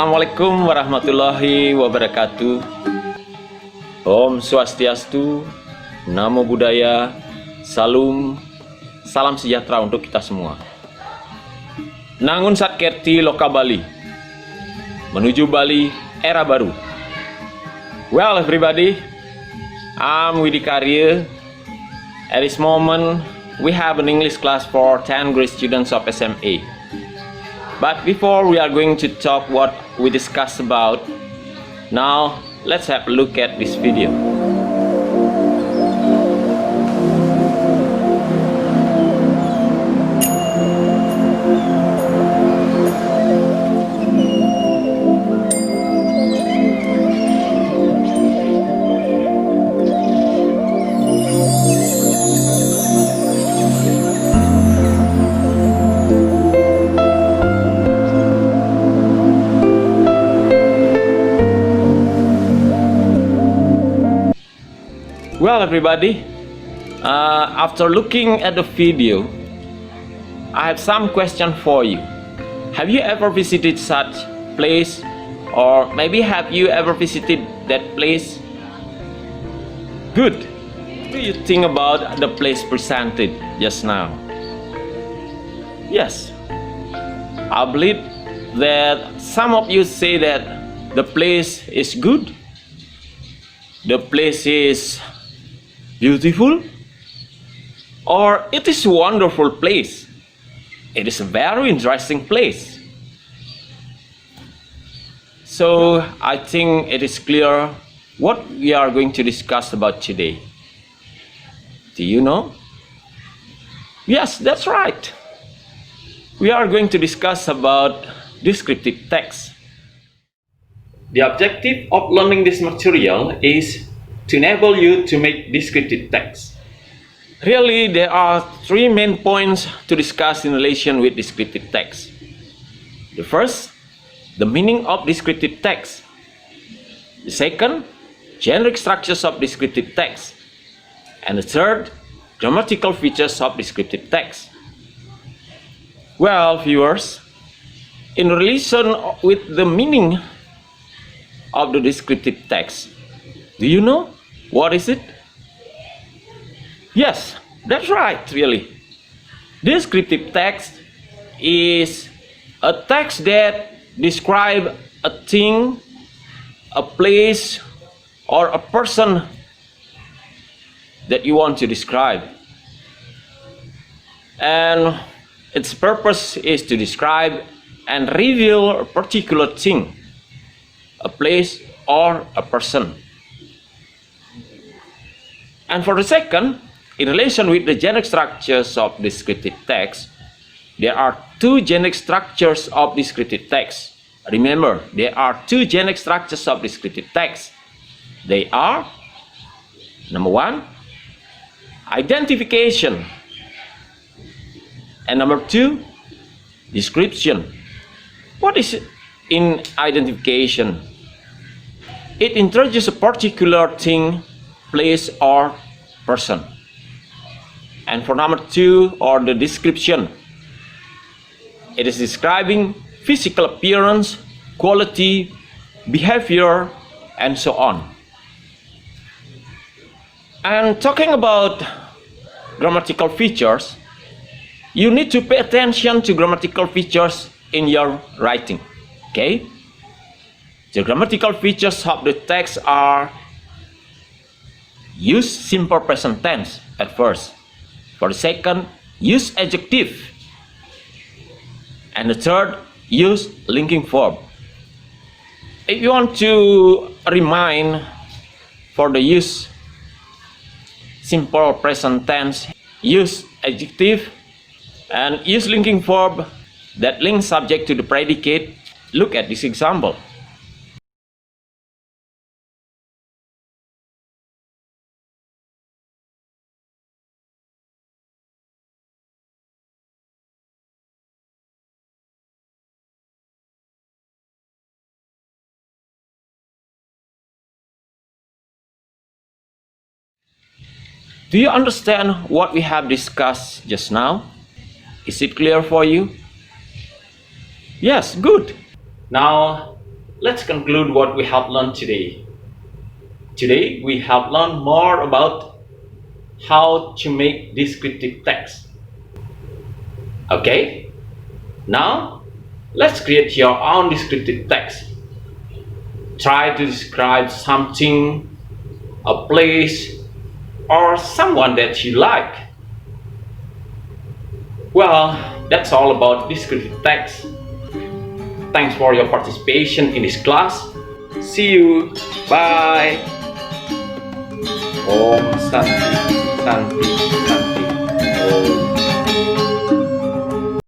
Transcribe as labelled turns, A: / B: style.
A: Assalamualaikum warahmatullahi wabarakatuh. Om Swastiastu, Namo Buddhaya, Salam, salam sejahtera untuk kita semua. Nangun Satkerti Loka Bali, menuju Bali era baru. Well everybody, I'm Widi Karya. At this moment, we have an English class for 10th grade students of SMA. But before we are going to talk what we discussed about, now let's have a look at this video. Well everybody, after looking at the video, I have some question for you. Have you ever visited such place, or maybe have you ever visited that place? Good. What do you think about the place presented just now? Yes, I believe that some of you say that the place is good, the place is beautiful, or it is a wonderful place. It is a very interesting place. So I think it is clear what we are going to discuss about today. Do you know? Yes, that's right. We are going to discuss about descriptive text. The objective of learning this material is to enable you to make descriptive text. Really, there are three main points to discuss in relation with descriptive text. The first, the meaning of descriptive text. The second, generic structures of descriptive text. And the third, grammatical features of descriptive text. Well, viewers, in relation with the meaning of the descriptive text, do you know what is it? Yes, that's right, really. Descriptive text is a text that describes a thing, a place, or a person that you want to describe. And its purpose is to describe and reveal a particular thing, a place, or a person. And for the second, in relation with the generic structures of descriptive text, there are two generic structures of descriptive text. Remember, there are two generic structures of descriptive text. They are, number one, identification, and number two, description. What is in identification? It introduces a particular thing, place, or person. And for number two, or the description, it is describing physical appearance, quality, behavior, and so on. And talking about grammatical features, you need to pay attention to grammatical features in your writing. Okay? The grammatical features of the text are: use simple present tense at first. For the second, use adjective. And the third, use linking verb. If you want to remind for the use simple present tense, use adjective, and use linking verb that links subject to the predicate, look at this example. Do you understand what we have discussed just now? Is it clear for you? Yes, good. Now, let's conclude what we have learned today. Today, we have learned more about how to make descriptive text. Okay? Now, let's create your own descriptive text. Try to describe something, a place, or someone that you like. Well, that's all about descriptive text. Thanks for your participation in this class. See you. Bye. Om Santi, Santi, Santi. Om